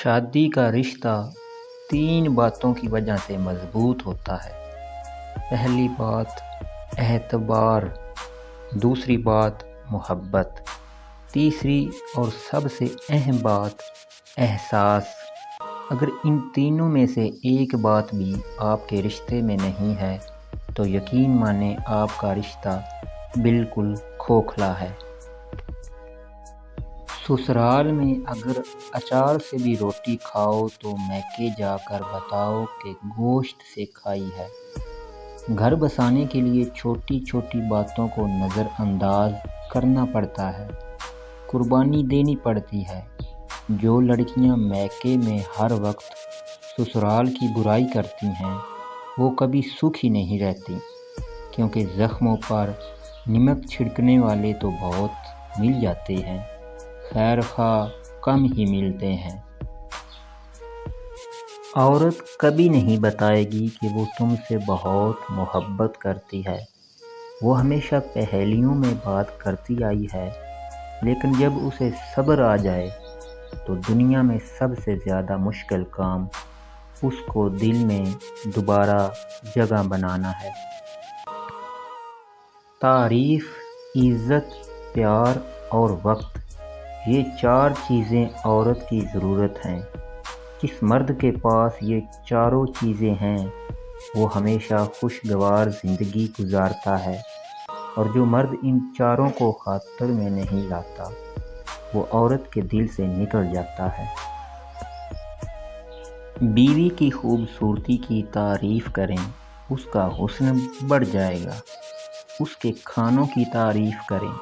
شادی کا رشتہ تین باتوں کی وجہ سے مضبوط ہوتا ہے۔ پہلی بات اعتبار، دوسری بات محبت، تیسری اور سب سے اہم بات احساس۔ اگر ان تینوں میں سے ایک بات بھی آپ کے رشتے میں نہیں ہے تو یقین مانیں آپ کا رشتہ بالکل کھوکھلا ہے۔ سسرال میں اگر اچار سے بھی روٹی کھاؤ تو میکے جا کر بتاؤ کہ گوشت سے کھائی ہے۔ گھر بسانے کے لیے چھوٹی چھوٹی باتوں کو نظر انداز کرنا پڑتا ہے، قربانی دینی پڑتی ہے۔ جو لڑکیاں میکے میں ہر وقت سسرال کی برائی کرتی ہیں وہ کبھی سکھی نہیں رہتی، کیونکہ زخموں پر نمک چھڑکنے والے تو بہت مل جاتے ہیں، خیر خواہ کم ہی ملتے ہیں۔ عورت کبھی نہیں بتائے گی کہ وہ تم سے بہت محبت کرتی ہے، وہ ہمیشہ پہیلیوں میں بات کرتی آئی ہے، لیکن جب اسے صبر آ جائے تو دنیا میں سب سے زیادہ مشکل کام اس کو دل میں دوبارہ جگہ بنانا ہے۔ تعریف، عزت، پیار اور وقت، یہ چار چیزیں عورت کی ضرورت ہیں۔ جس مرد کے پاس یہ چاروں چیزیں ہیں وہ ہمیشہ خوشگوار زندگی گزارتا ہے، اور جو مرد ان چاروں کو خاطر میں نہیں لاتا وہ عورت کے دل سے نکل جاتا ہے۔ بیوی کی خوبصورتی کی تعریف کریں، اس کا حسن بڑھ جائے گا۔ اس کے کھانوں کی تعریف کریں،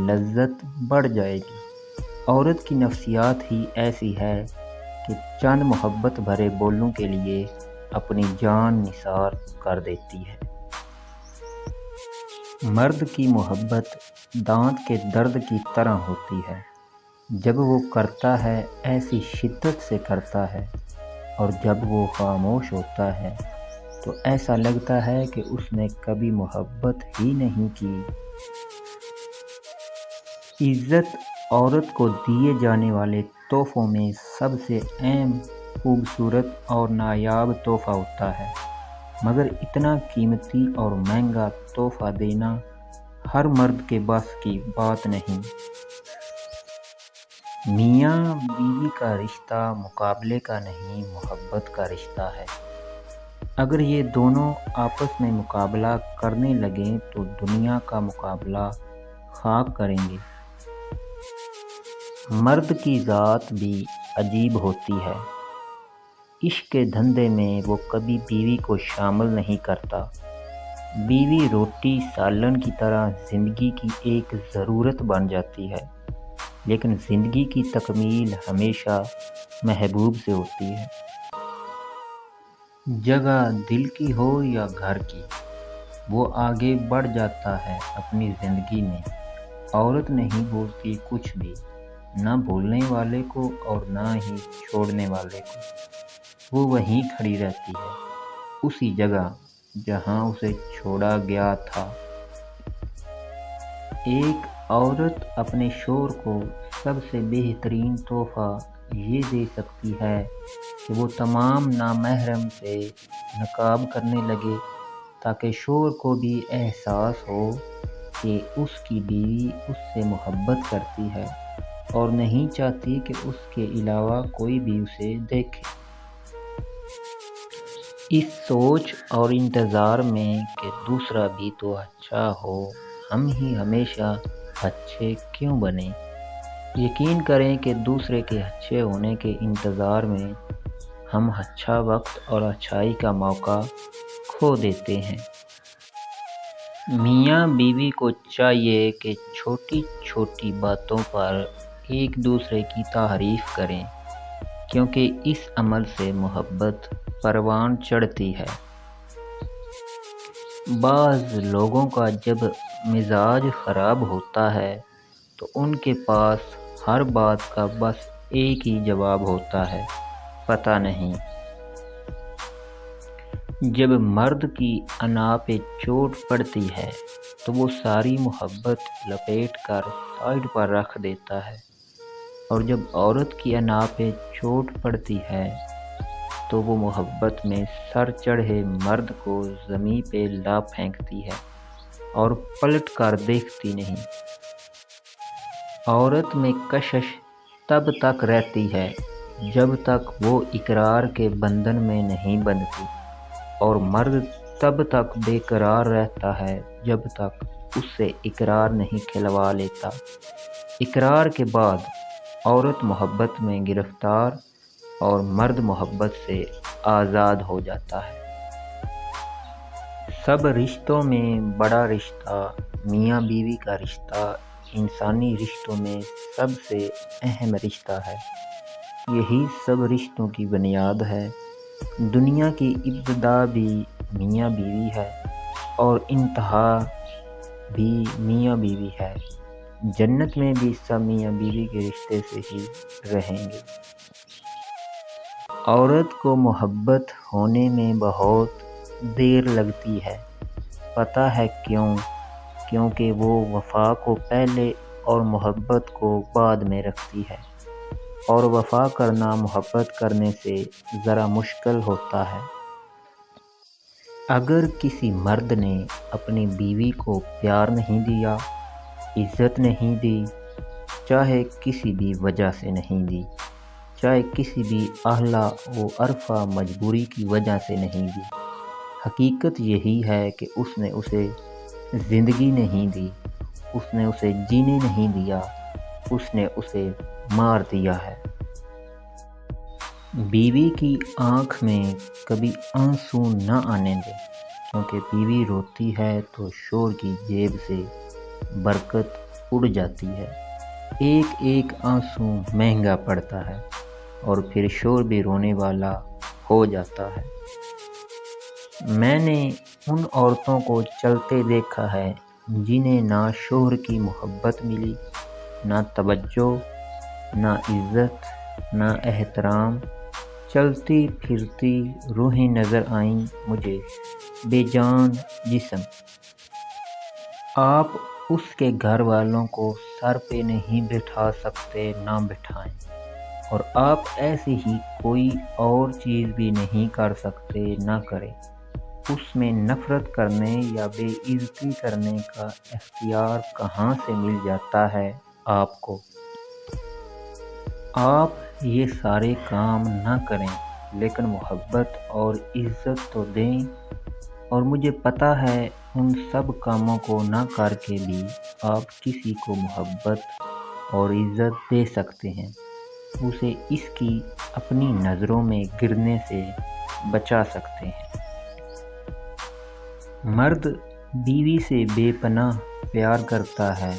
لذت بڑھ جائے گی۔ عورت کی نفسیات ہی ایسی ہے کہ چند محبت بھرے بولوں کے لیے اپنی جان نثار کر دیتی ہے۔ مرد کی محبت دانت کے درد کی طرح ہوتی ہے، جب وہ کرتا ہے ایسی شدت سے کرتا ہے، اور جب وہ خاموش ہوتا ہے تو ایسا لگتا ہے کہ اس نے کبھی محبت ہی نہیں کی۔ عزت عورت کو دیے جانے والے تحفوں میں سب سے اہم، خوبصورت اور نایاب تحفہ ہوتا ہے، مگر اتنا قیمتی اور مہنگا تحفہ دینا ہر مرد کے بس کی بات نہیں۔ میاں بیوی کا رشتہ مقابلے کا نہیں، محبت کا رشتہ ہے۔ اگر یہ دونوں آپس میں مقابلہ کرنے لگیں تو دنیا کا مقابلہ خاک کریں گے۔ مرد کی ذات بھی عجیب ہوتی ہے۔ عشق کے دھندے میں وہ کبھی بیوی کو شامل نہیں کرتا۔ بیوی روٹی سالن کی طرح زندگی کی ایک ضرورت بن جاتی ہے، لیکن زندگی کی تکمیل ہمیشہ محبوب سے ہوتی ہے۔ جگہ دل کی ہو یا گھر کی، وہ آگے بڑھ جاتا ہے اپنی زندگی میں۔ عورت نہیں بولتی کچھ بھی، نہ بولنے والے کو اور نہ ہی چھوڑنے والے کو۔ وہ وہیں کھڑی رہتی ہے، اسی جگہ جہاں اسے چھوڑا گیا تھا۔ ایک عورت اپنے شوہر کو سب سے بہترین تحفہ یہ دے سکتی ہے کہ وہ تمام نامحرم سے نکاب کرنے لگے، تاکہ شوہر کو بھی احساس ہو کہ اس کی بیوی اس سے محبت کرتی ہے اور نہیں چاہتی کہ اس کے علاوہ کوئی بھی اسے دیکھے۔ اس سوچ اور انتظار میں کہ دوسرا بھی تو اچھا ہو، ہم ہی ہمیشہ اچھے کیوں بنیں؟ یقین کریں کہ دوسرے کے اچھے ہونے کے انتظار میں ہم اچھا وقت اور اچھائی کا موقع کھو دیتے ہیں۔ میاں بیوی کو چاہیے کہ چھوٹی چھوٹی باتوں پر ایک دوسرے کی تعریف کریں، کیونکہ اس عمل سے محبت پروان چڑھتی ہے۔ بعض لوگوں کا جب مزاج خراب ہوتا ہے تو ان کے پاس ہر بات کا بس ایک ہی جواب ہوتا ہے، پتہ نہیں۔ جب مرد کی انا پہ چوٹ پڑتی ہے تو وہ ساری محبت لپیٹ کر سائیڈ پر رکھ دیتا ہے۔ اور جب عورت کی انا پہ چوٹ پڑتی ہے تو وہ محبت میں سر چڑھے مرد کو زمین پہ لا پھینکتی ہے اور پلٹ کر دیکھتی نہیں۔ عورت میں کشش تب تک رہتی ہے جب تک وہ اقرار کے بندھن میں نہیں بندھتی، اور مرد تب تک بے قرار رہتا ہے جب تک اس سے اقرار نہیں کھلوا لیتا۔ اقرار کے بعد عورت محبت میں گرفتار اور مرد محبت سے آزاد ہو جاتا ہے۔ سب رشتوں میں بڑا رشتہ میاں بیوی کا رشتہ انسانی رشتوں میں سب سے اہم رشتہ ہے۔ یہی سب رشتوں کی بنیاد ہے۔ دنیا کی ابتدا بھی میاں بیوی ہے اور انتہا بھی میاں بیوی ہے۔ جنت میں بھی سب میاں بیوی کے رشتے سے ہی رہیں گے۔ عورت کو محبت ہونے میں بہت دیر لگتی ہے۔ پتہ ہے کیوں؟ کیونکہ وہ وفا کو پہلے اور محبت کو بعد میں رکھتی ہے، اور وفا کرنا محبت کرنے سے ذرا مشکل ہوتا ہے۔ اگر کسی مرد نے اپنی بیوی کو پیار نہیں دیا، عزت نہیں دی، چاہے کسی بھی وجہ سے نہیں دی، چاہے کسی بھی اہلا و عرفہ مجبوری کی وجہ سے نہیں دی، حقیقت یہی ہے کہ اس نے اسے زندگی نہیں دی، اس نے اسے جینے نہیں دیا، اس نے اسے مار دیا ہے۔ بیوی کی آنکھ میں کبھی آنسو نہ آنے دیں، کیونکہ بیوی روتی ہے تو شوہر کی جیب سے برکت اڑ جاتی ہے۔ ایک ایک آنسو مہنگا پڑتا ہے اور پھر شوہر بھی رونے والا ہو جاتا ہے۔ میں نے ان عورتوں کو چلتے دیکھا ہے جنہیں نہ شوہر کی محبت ملی، نہ توجہ، نہ عزت، نہ احترام، چلتی پھرتی روحیں نظر آئیں مجھے، بے جان جسم۔ آپ اس کے گھر والوں کو سر پہ نہیں بٹھا سکتے، نہ بٹھائیں، اور آپ ایسے ہی کوئی اور چیز بھی نہیں کر سکتے، نہ کریں۔ اس میں نفرت کرنے یا بے عزتی کرنے کا اختیار کہاں سے مل جاتا ہے آپ کو؟ آپ یہ سارے کام نہ کریں، لیکن محبت اور عزت تو دیں۔ اور مجھے پتہ ہے ان سب کاموں کو نہ کر کے بھی آپ کسی کو محبت اور عزت دے سکتے ہیں، اسے اس کی اپنی نظروں میں گرنے سے بچا سکتے ہیں۔ مرد بیوی سے بے پناہ پیار کرتا ہے،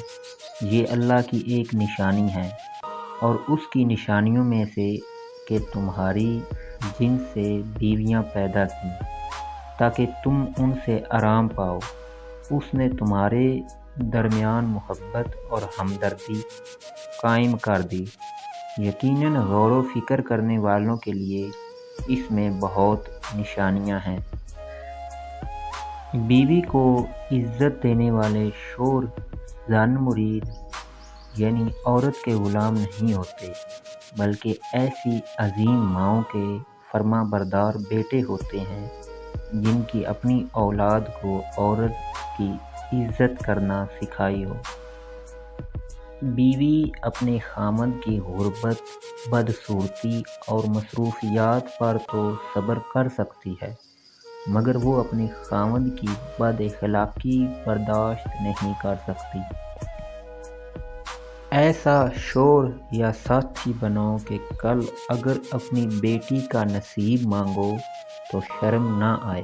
یہ اللہ کی ایک نشانی ہے، اور اس کی نشانیوں میں سے کہ تمہاری جنس سے بیویاں پیدا کی تاکہ تم ان سے آرام پاؤ۔ اس نے تمہارے درمیان محبت اور ہمدردی قائم کر دی۔ یقیناً غور و فکر کرنے والوں کے لیے اس میں بہت نشانیاں ہیں۔ بیوی کو عزت دینے والے شوہر زن مرید یعنی عورت کے غلام نہیں ہوتے، بلکہ ایسی عظیم ماؤں کے فرما بردار بیٹے ہوتے ہیں جن کی اپنی اولاد کو عورت کی عزت کرنا سکھائی ہو۔ بیوی اپنے خامند کی غربت، بدصورتی اور مصروفیات پر تو صبر کر سکتی ہے، مگر وہ اپنے خامند کی بد اخلاقی برداشت نہیں کر سکتی۔ ایسا شوہر یا ساتھی بنو کہ کل اگر اپنی بیٹی کا نصیب مانگو تو شرم نہ آئے۔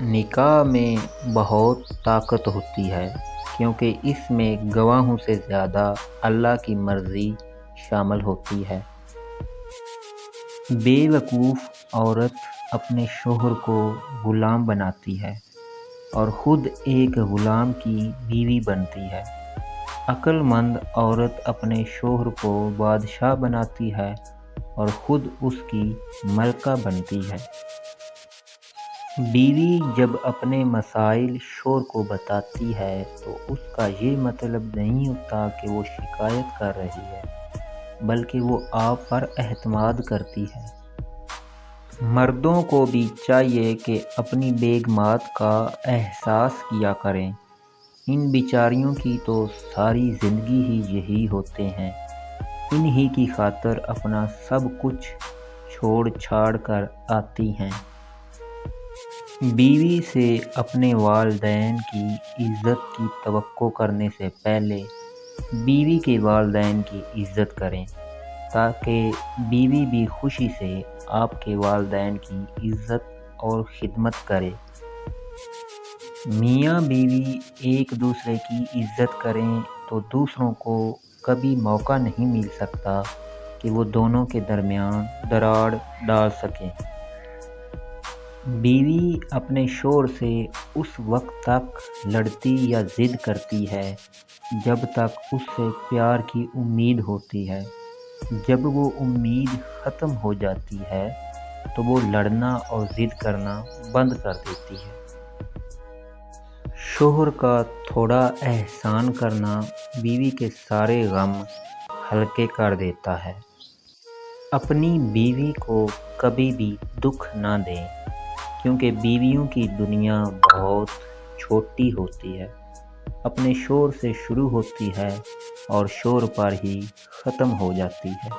نکاح میں بہت طاقت ہوتی ہے، کیونکہ اس میں گواہوں سے زیادہ اللہ کی مرضی شامل ہوتی ہے۔ بے وقوف عورت اپنے شوہر کو غلام بناتی ہے اور خود ایک غلام کی بیوی بنتی ہے۔ عقل مند عورت اپنے شوہر کو بادشاہ بناتی ہے اور خود اس کی ملکہ بنتی ہے۔ بیوی جب اپنے مسائل شوہر کو بتاتی ہے تو اس کا یہ مطلب نہیں ہوتا کہ وہ شکایت کر رہی ہے، بلکہ وہ آپ پر اعتماد کرتی ہے۔ مردوں کو بھی چاہیے کہ اپنی بیگمات کا احساس کیا کریں۔ ان بیچاریوں کی تو ساری زندگی ہی یہی ہوتے ہیں، انہی کی خاطر اپنا سب کچھ چھوڑ چھاڑ کر آتی ہیں۔ بیوی سے اپنے والدین کی عزت کی توقع کرنے سے پہلے بیوی کے والدین کی عزت کریں، تاکہ بیوی بھی خوشی سے آپ کے والدین کی عزت اور خدمت کرے۔ میاں بیوی ایک دوسرے کی عزت کریں تو دوسروں کو کبھی موقع نہیں مل سکتا کہ وہ دونوں کے درمیان دراڑ ڈال سکیں۔ بیوی اپنے شوہر سے اس وقت تک لڑتی یا ضد کرتی ہے جب تک اس سے پیار کی امید ہوتی ہے۔ جب وہ امید ختم ہو جاتی ہے تو وہ لڑنا اور ضد کرنا بند کر دیتی ہے۔ شوہر کا تھوڑا احسان کرنا بیوی کے سارے غم ہلکے کر دیتا ہے۔ اپنی بیوی کو کبھی بھی دکھ نہ دیں، کیونکہ بیویوں کی دنیا بہت چھوٹی ہوتی ہے، اپنے شوہر سے شروع ہوتی ہے اور شوہر پر ہی ختم ہو جاتی ہے۔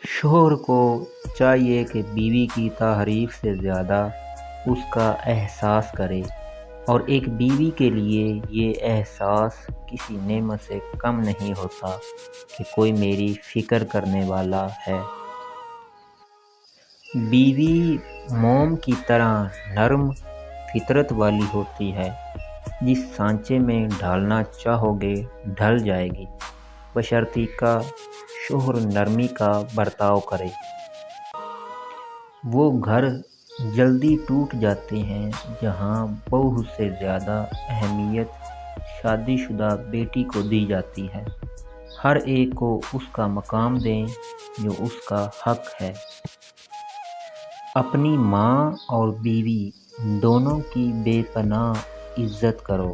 شوہر کو چاہیے کہ بیوی کی تعریف سے زیادہ اس کا احساس کرے، اور ایک بیوی کے لیے یہ احساس کسی نعمت سے کم نہیں ہوتا کہ کوئی میری فکر کرنے والا ہے۔ بیوی موم کی طرح نرم فطرت والی ہوتی ہے، جس سانچے میں ڈھالنا چاہو گے ڈھل جائے گی، بشرطیکہ شوہر نرمی کا برتاؤ کرے۔ وہ گھر جلدی ٹوٹ جاتے ہیں جہاں بہو سے زیادہ اہمیت شادی شدہ بیٹی کو دی جاتی ہے۔ ہر ایک کو اس کا مقام دیں جو اس کا حق ہے۔ اپنی ماں اور بیوی دونوں کی بے پناہ عزت کرو،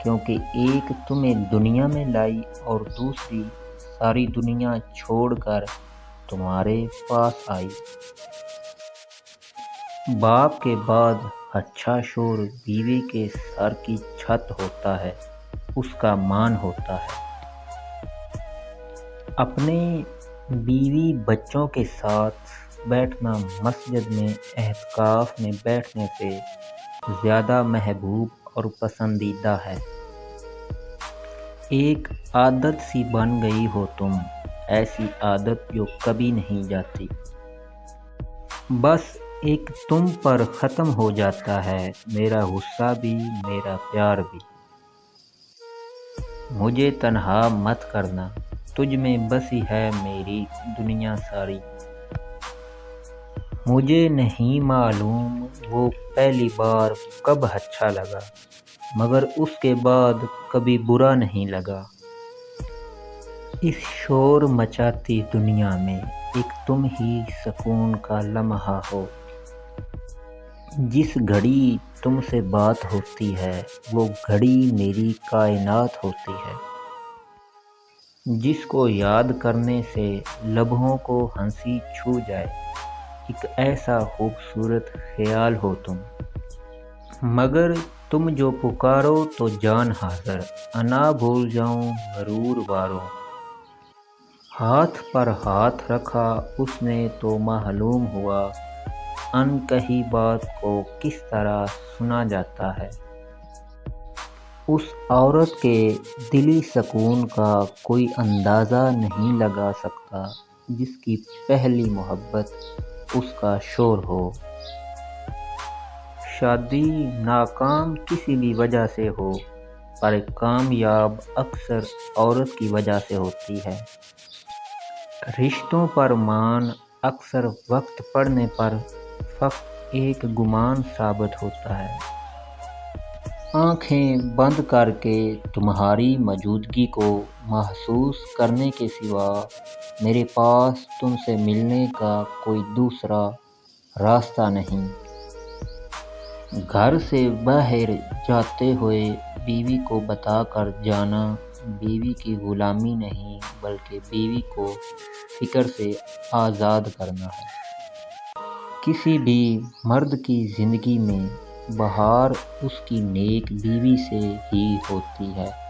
کیونکہ ایک تمہیں دنیا میں لائی اور دوسری ساری دنیا چھوڑ کر تمہارے پاس آئی۔ باپ کے بعد اچھا شوہر بیوی کے سر کی چھت ہوتا ہے، اس کا مان ہوتا ہے۔ اپنے بیوی بچوں کے ساتھ بیٹھنا مسجد میں اعتکاف میں بیٹھنے سے زیادہ محبوب اور پسندیدہ ہے۔ ایک عادت سی بن گئی ہو تم، ایسی عادت جو کبھی نہیں جاتی۔ بس ایک تم پر ختم ہو جاتا ہے میرا غصہ بھی میرا پیار بھی۔ مجھے تنہا مت کرنا، تجھ میں بسی ہے میری دنیا ساری۔ مجھے نہیں معلوم وہ پہلی بار کب اچھا لگا، مگر اس کے بعد کبھی برا نہیں لگا۔ اس شور مچاتی دنیا میں ایک تم ہی سکون کا لمحہ ہو۔ جس گھڑی تم سے بات ہوتی ہے وہ گھڑی میری کائنات ہوتی ہے۔ جس کو یاد کرنے سے لبوں کو ہنسی چھو جائے، ایک ایسا خوبصورت خیال ہو تم۔ مگر تم جو پکارو تو جان حاضر، انا بھول جاؤں غرور واروں۔ ہاتھ پر ہاتھ رکھا اس نے تو معلوم ہوا، ان کہی بات کو کس طرح سنا جاتا ہے۔ اس عورت کے دلی سکون کا کوئی اندازہ نہیں لگا سکتا جس کی پہلی محبت اس کا شوہر ہو۔ شادی ناکام کسی بھی وجہ سے ہو، پر کامیاب اکثر عورت کی وجہ سے ہوتی ہے۔ رشتوں پر مان اکثر وقت پڑنے پر فقط ایک گمان ثابت ہوتا ہے۔ آنکھیں بند کر کے تمہاری موجودگی کو محسوس کرنے کے سوا میرے پاس تم سے ملنے کا کوئی دوسرا راستہ نہیں۔ گھر سے باہر جاتے ہوئے بیوی کو بتا کر جانا بیوی کی غلامی نہیں بلکہ بیوی کو فکر سے آزاد کرنا ہے۔ کسی بھی مرد کی زندگی میں بہار اس کی نیک بیوی سے ہی ہوتی ہے۔